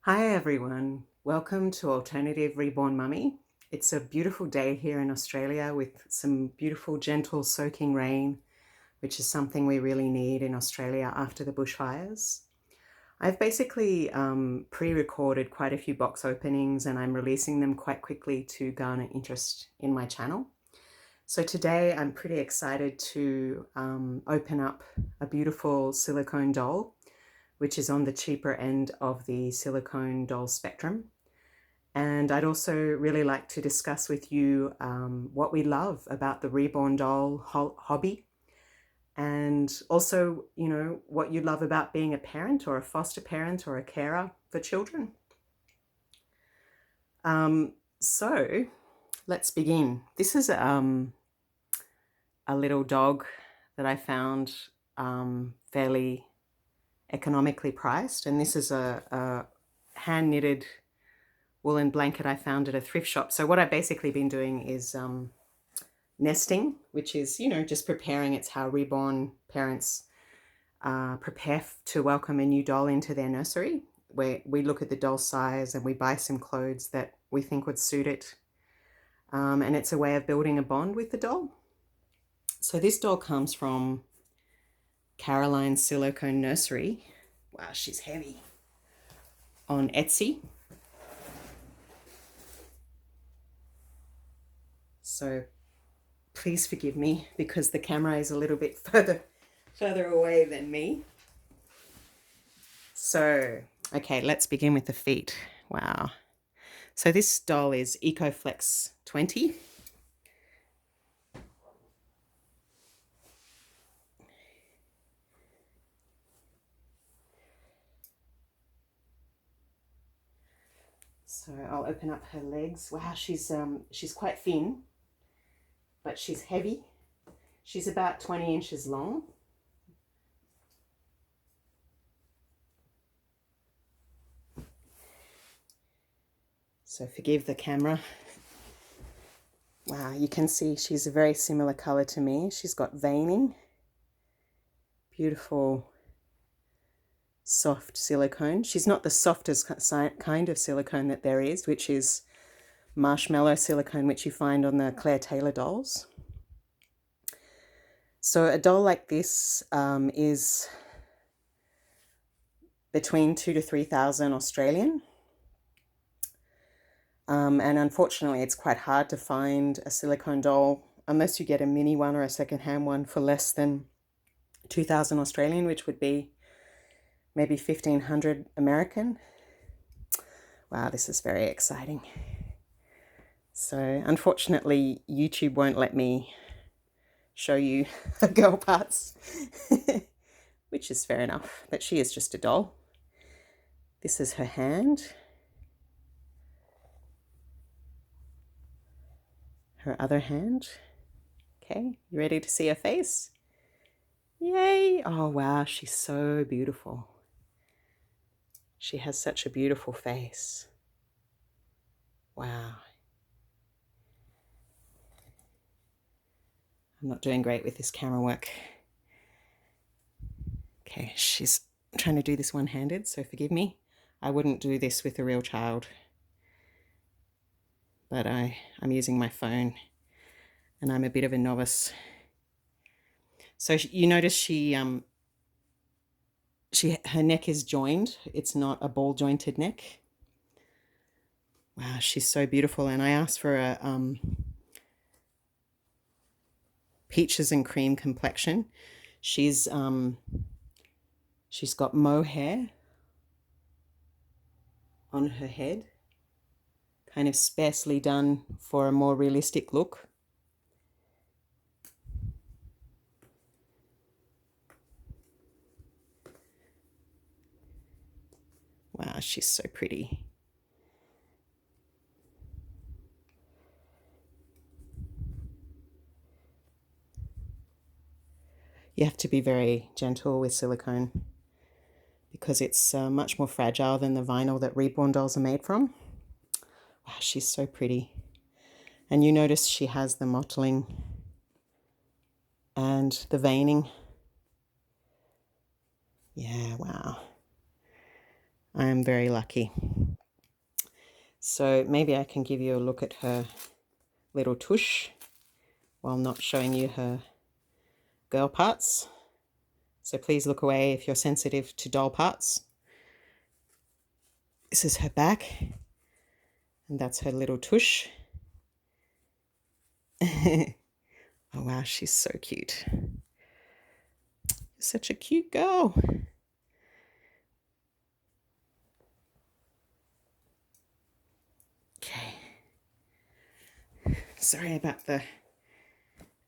Hi everyone, welcome to Alternative Reborn Mummy. It's a beautiful day here in Australia with some beautiful gentle soaking rain, which is something we really need in Australia after the bushfires. I've basically pre-recorded quite a few box openings and I'm releasing them quite quickly to garner interest in my channel. So today I'm pretty excited to open up a beautiful silicone doll, which is on the cheaper end of the silicone doll spectrum. And I'd also really like to discuss with you what we love about the reborn doll hobby, and also, what you love about being a parent or a foster parent or a carer for children. So let's begin. This is a little dog that I found fairly economically priced, and this is a hand knitted woolen blanket I found at a thrift shop. So what I've basically been doing is nesting, which is, just preparing. It's how reborn parents prepare to welcome a new doll into their nursery, where we look at the doll size and we buy some clothes that we think would suit it. And it's a way of building a bond with the doll. So this doll comes from Caroline Silicone Nursery. Wow, she's heavy. On Etsy. So please forgive me because the camera is a little bit further away than me. So, okay, let's begin with the feet. Wow. So this doll is EcoFlex 20. So I'll open up her legs. Wow, she's quite thin, but she's heavy. She's about 20 inches long. So forgive the camera. Wow, you can see she's a very similar color to me. She's got veining. Beautiful soft silicone. She's not the softest kind of silicone that there is, which is marshmallow silicone, which you find on the Claire Taylor dolls. So a doll like this is between 2,000 to 3,000 Australian. And unfortunately, it's quite hard to find a silicone doll unless you get a mini one or a secondhand one for less than 2,000 Australian, which would be maybe 1,500 American. Wow, this is very exciting. So unfortunately, YouTube won't let me show you her girl parts, which is fair enough, but she is just a doll. This is her hand. Her other hand. Okay, you ready to see her face? Yay! Oh wow, she's so beautiful. She has such a beautiful face. Wow. I'm not doing great with this camera work. Okay, she's trying to do this one-handed, so forgive me. I wouldn't do this with a real child, but I'm using my phone and I'm a bit of a novice. So you notice her neck is joined. It's not a ball jointed neck. Wow, she's so beautiful. And I asked for a peaches and cream complexion. She's got mohair on her head, kind of sparsely done for a more realistic look. Wow, she's so pretty. You have to be very gentle with silicone because it's much more fragile than the vinyl that Reborn dolls are made from. Wow, she's so pretty. And you notice she has the mottling and the veining. Yeah, wow. I am very lucky. So maybe I can give you a look at her little tush while not showing you her girl parts. So please look away if you're sensitive to doll parts. This is her back, and that's her little tush. Oh wow, she's so cute. Such a cute girl. Okay. Sorry about the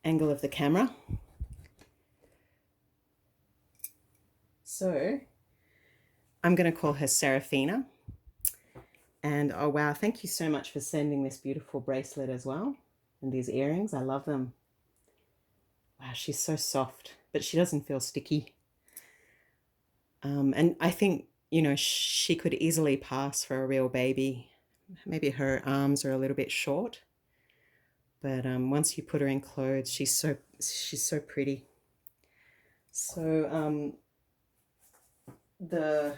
angle of the camera. So I'm going to call her Serafina. And oh wow, thank you so much for sending this beautiful bracelet as well. And these earrings, I love them. Wow, she's so soft, but she doesn't feel sticky. And I think, you know, she could easily pass for a real baby. Maybe her arms are a little bit short, but once you put her in clothes, she's so pretty. So the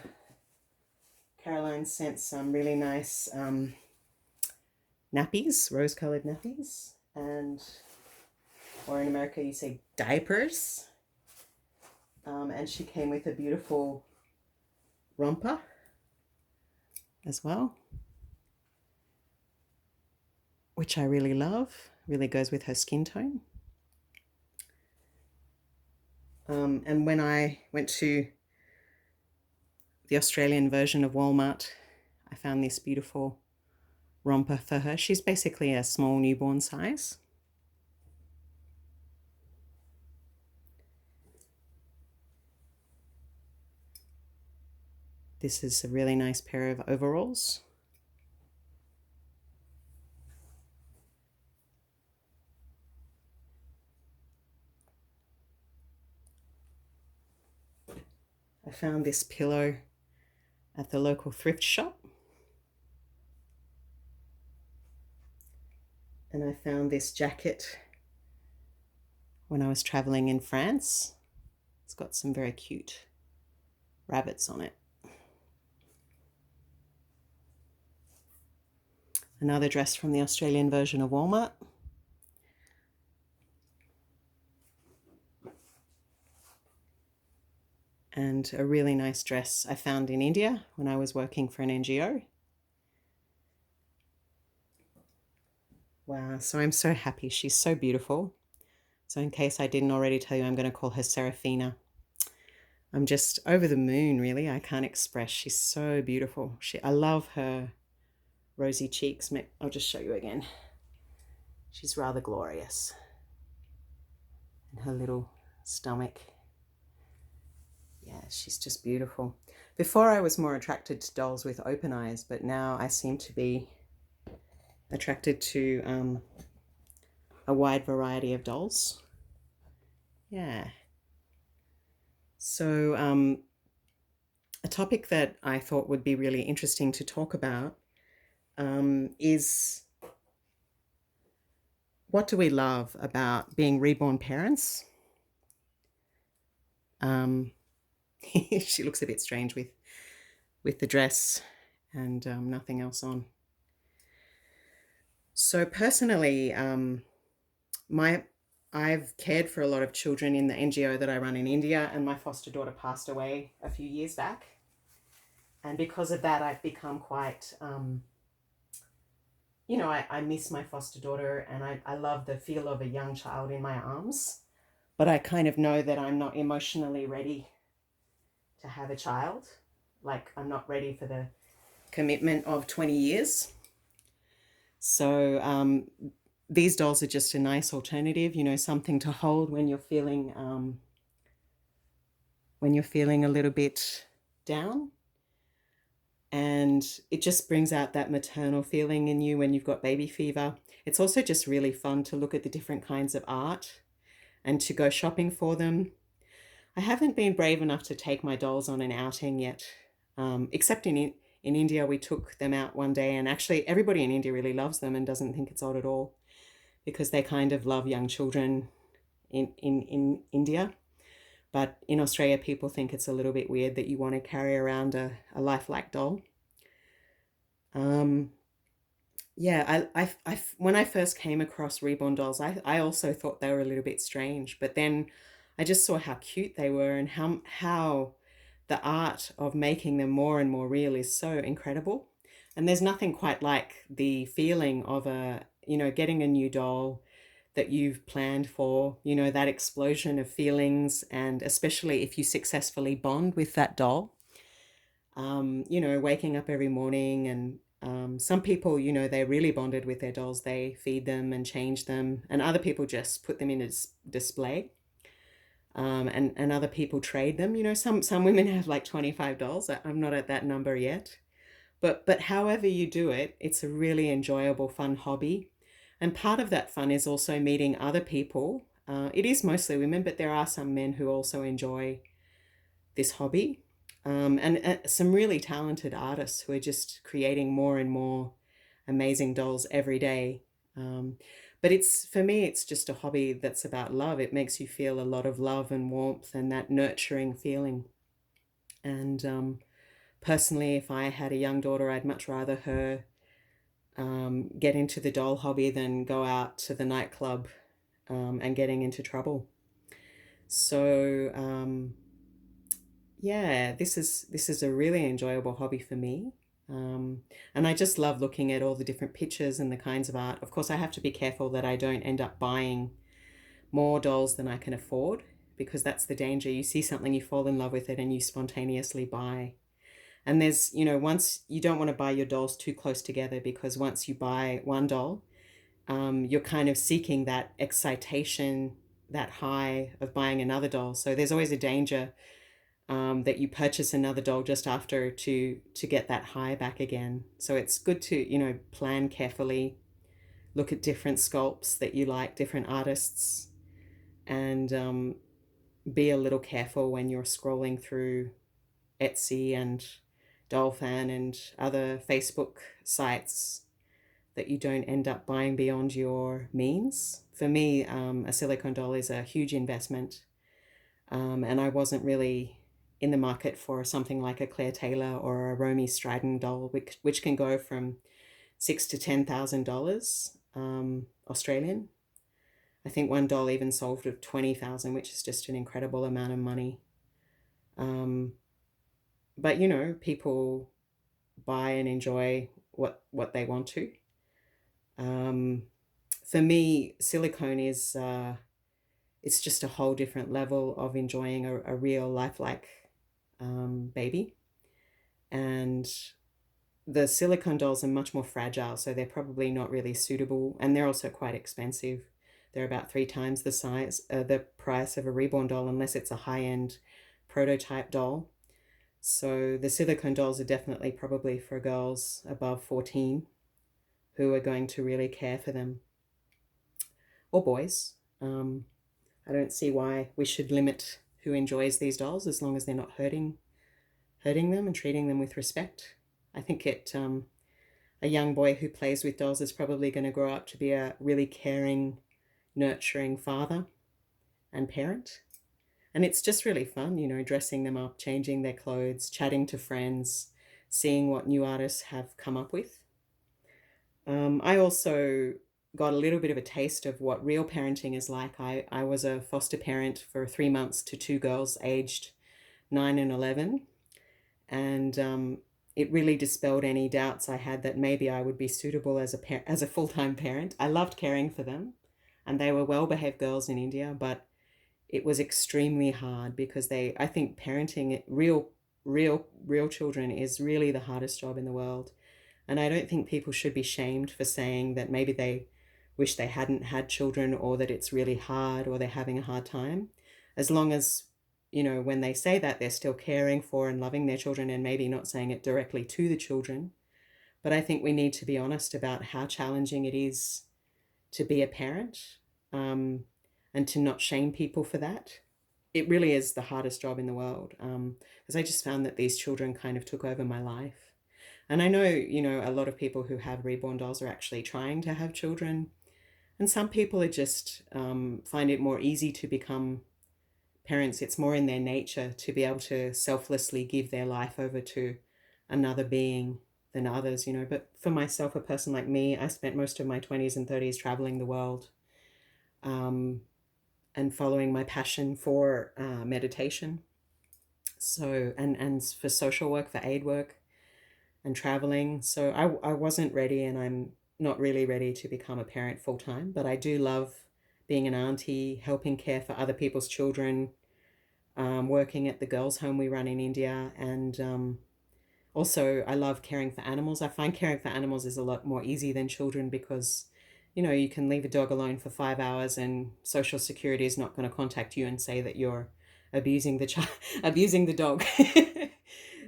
Caroline sent some really nice nappies, rose-colored nappies, or in America you say diapers. And she came with a beautiful romper as well, which I really love. Really goes with her skin tone. And when I went to the Australian version of Walmart, I found this beautiful romper for her. She's basically a small newborn size. This is a really nice pair of overalls. I found this pillow at the local thrift shop. And I found this jacket when I was traveling in France. It's got some very cute rabbits on it. Another dress from the Australian version of Walmart. And a really nice dress I found in India when I was working for an NGO. Wow, so I'm so happy. She's so beautiful. So in case I didn't already tell you, I'm going to call her Serafina. I'm just over the moon, really. I can't express. She's so beautiful. I love her rosy cheeks. I'll just show you again. She's rather glorious. And her little stomach. Yeah, she's just beautiful. Before I was more attracted to dolls with open eyes, but now I seem to be attracted to a wide variety of dolls. Yeah. So a topic that I thought would be really interesting to talk about is, what do we love about being reborn parents? She looks a bit strange with the dress and nothing else on. So personally, I've cared for a lot of children in the NGO that I run in India, and my foster daughter passed away a few years back. And because of that, I've become quite, you know, I miss my foster daughter, and I love the feel of a young child in my arms. But I kind of know that I'm not emotionally ready to have a child. Like, I'm not ready for the commitment of 20 years. So these dolls are just a nice alternative, you know, something to hold when you're feeling a little bit down. And it just brings out that maternal feeling in you when you've got baby fever. It's also just really fun to look at the different kinds of art and to go shopping for them. I haven't been brave enough to take my dolls on an outing yet, except in India. We took them out one day, and actually everybody in India really loves them and doesn't think it's odd at all, because they kind of love young children in India. But in Australia, people think it's a little bit weird that you want to carry around a lifelike doll. Um, yeah, when I first came across Reborn dolls, I also thought they were a little bit strange, but then I just saw how cute they were and how the art of making them more and more real is so incredible. And there's nothing quite like the feeling of getting a new doll that you've planned for, that explosion of feelings, and especially if you successfully bond with that doll. Waking up every morning and some people, they're really bonded with their dolls. They feed them and change them, and other people just put them in a display. And other people trade them. Some women have like 25 dolls. I'm not at that number yet. But however you do it, it's a really enjoyable, fun hobby. And part of that fun is also meeting other people. It is mostly women, but there are some men who also enjoy this hobby. And some really talented artists who are just creating more and more amazing dolls every day. But for me, it's just a hobby that's about love. It makes you feel a lot of love and warmth and that nurturing feeling. And personally, if I had a young daughter, I'd much rather her get into the doll hobby than go out to the nightclub and getting into trouble. So yeah, this is a really enjoyable hobby for me. And I just love looking at all the different pictures and the kinds of art. Of course, I have to be careful that I don't end up buying more dolls than I can afford, because that's the danger. You see something, you fall in love with it, and you spontaneously buy. And once you don't want to buy your dolls too close together, because once you buy one doll, you're kind of seeking that excitation, that high of buying another doll. So there's always a danger that you purchase another doll just after to get that high back again. So it's good to plan carefully, look at different sculpts that you like, different artists, and be a little careful when you're scrolling through Etsy and Dollfan and other Facebook sites, that you don't end up buying beyond your means. For me, a silicone doll is a huge investment, and I wasn't really in the market for something like a Claire Taylor or a Romy Stridon doll, which can go from $6,000 to $10,000 Australian. I think one doll even sold for 20,000, which is just an incredible amount of money. But people buy and enjoy what they want to. For me, silicone is it's just a whole different level of enjoying a real lifelike baby. And the silicone dolls are much more fragile, so they're probably not really suitable, and they're also quite expensive. They're about 3 times the price of a reborn doll, unless it's a high-end prototype doll. So the silicone dolls are definitely probably for girls above 14 who are going to really care for them, or boys. I don't see why we should limit who enjoys these dolls, as long as they're not hurting them and treating them with respect. I think a young boy who plays with dolls is probably going to grow up to be a really caring, nurturing father and parent. And it's just really fun, dressing them up, changing their clothes, chatting to friends, seeing what new artists have come up with. I also got a little bit of a taste of what real parenting is like. I was a foster parent for 3 months to 2 girls aged 9 and 11. And it really dispelled any doubts I had that maybe I would be suitable as a full-time parent. I loved caring for them, and they were well-behaved girls in India, but it was extremely hard because I think parenting real children is really the hardest job in the world. And I don't think people should be shamed for saying that maybe they wish they hadn't had children, or that it's really hard, or they're having a hard time. As long as, when they say that, they're still caring for and loving their children, and maybe not saying it directly to the children. But I think we need to be honest about how challenging it is to be a parent, and to not shame people for that. It really is the hardest job in the world, because I just found that these children kind of took over my life. And I know, a lot of people who have reborn dolls are actually trying to have children. And some people are just find it more easy to become parents, it's more in their nature to be able to selflessly give their life over to another being than others, you know. But for myself, a person like me, I spent most of my 20s and 30s traveling the world, and following my passion for meditation. So, and for social work, for aid work and traveling. So I wasn't ready, and I'm not really ready to become a parent full time, but I do love being an auntie, helping care for other people's children, working at the girls' home we run in India, and also I love caring for animals. I find caring for animals is a lot more easy than children because, you know, you can leave a dog alone for 5 hours and Social Security is not going to contact you and say that you're abusing the child, abusing the dog.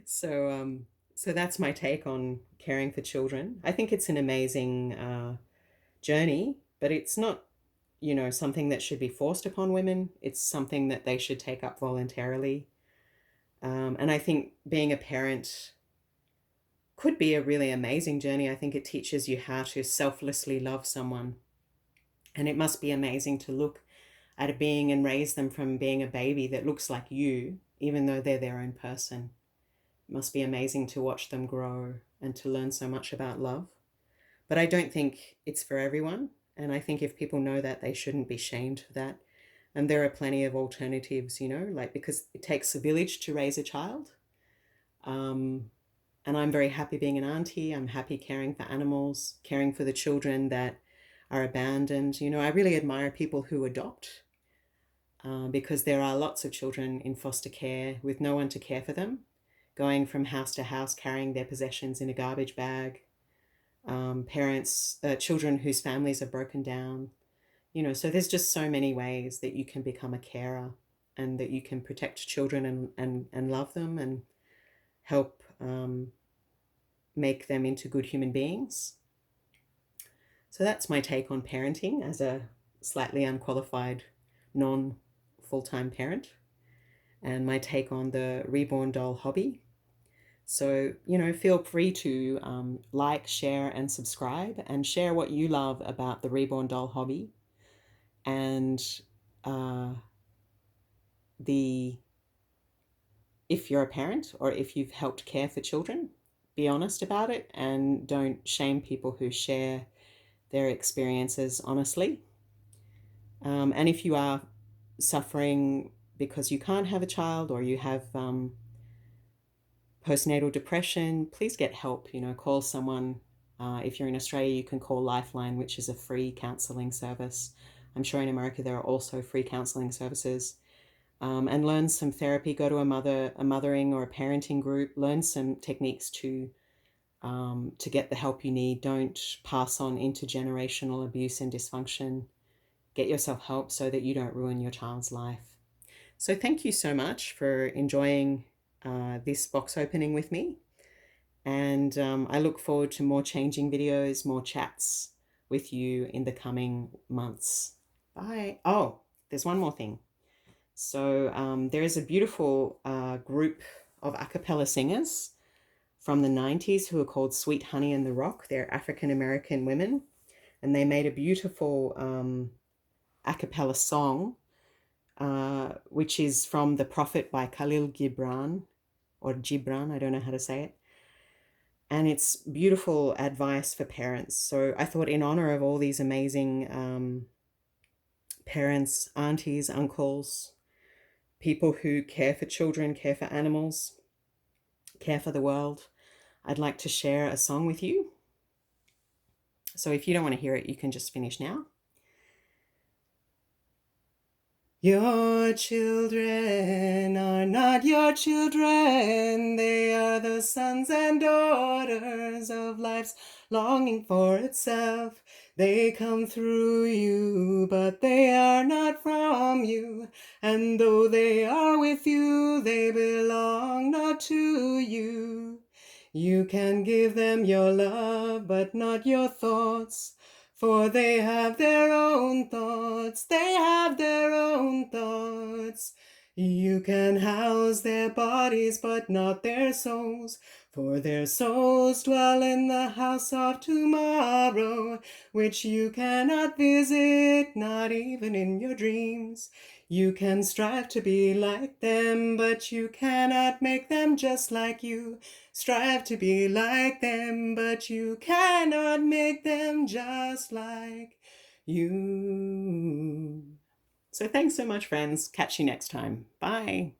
So that's my take on caring for children. I think it's an amazing journey, but it's not, you know, something that should be forced upon women. It's something that they should take up voluntarily. And I think being a parent could be a really amazing journey. I think it teaches you how to selflessly love someone. And it must be amazing to look at a being and raise them from being a baby that looks like you, even though they're their own person. It must be amazing to watch them grow and to learn so much about love. But I don't think it's for everyone. And I think if people know that, they shouldn't be shamed for that. And there are plenty of alternatives, you know, like because it takes a village to raise a child. And I'm very happy being an auntie. I'm happy caring for animals, caring for the children that are abandoned. You know, I really admire people who adopt because there are lots of children in foster care with no one to care for them, going from house to house, carrying their possessions in a garbage bag. Children whose families are broken down. You know, so there's just so many ways that you can become a carer and that you can protect children and love them and help make them into good human beings. So that's my take on parenting as a slightly unqualified, non-full-time parent, and my take on the Reborn doll hobby. So, you know, feel free to like, share, and subscribe, and share what you love about the Reborn doll hobby. And if you're a parent or if you've helped care for children, be honest about it and don't shame people who share their experiences honestly. And if you are suffering because you can't have a child or you have postnatal depression, please get help. You know, call someone. If you're in Australia, you can call Lifeline, which is a free counselling service. I'm sure in America there are also free counselling services. And learn some therapy. Go to a mothering or a parenting group. Learn some techniques to get the help you need. Don't pass on intergenerational abuse and dysfunction. Get yourself help so that you don't ruin your child's life. So thank you so much for enjoying this box opening with me. And I look forward to more changing videos, more chats with you in the coming months. Bye. Oh, there's one more thing. So there is a beautiful group of a cappella singers from the 90s who are called Sweet Honey and the Rock. They're African-American women, and they made a beautiful a cappella song, which is from The Prophet by Khalil Gibran, or Gibran, I don't know how to say it. And it's beautiful advice for parents. So I thought in honor of all these amazing parents, aunties, uncles, people who care for children, care for animals, care for the world, I'd like to share a song with you. So if you don't want to hear it, you can just finish now. Your children are not your children. They are the sons and daughters of life's longing for itself. They come through you, but they are not from you. And though they are with you, they belong not to you. You can give them your love, but not your thoughts. For they have their own thoughts, they have their own thoughts. You can house their bodies, but not their souls. For their souls dwell in the house of tomorrow, which you cannot visit, not even in your dreams. You can strive to be like them, but you cannot make them just like you. Strive to be like them, but you cannot make them just like you. So thanks so much, friends. Catch you next time. Bye.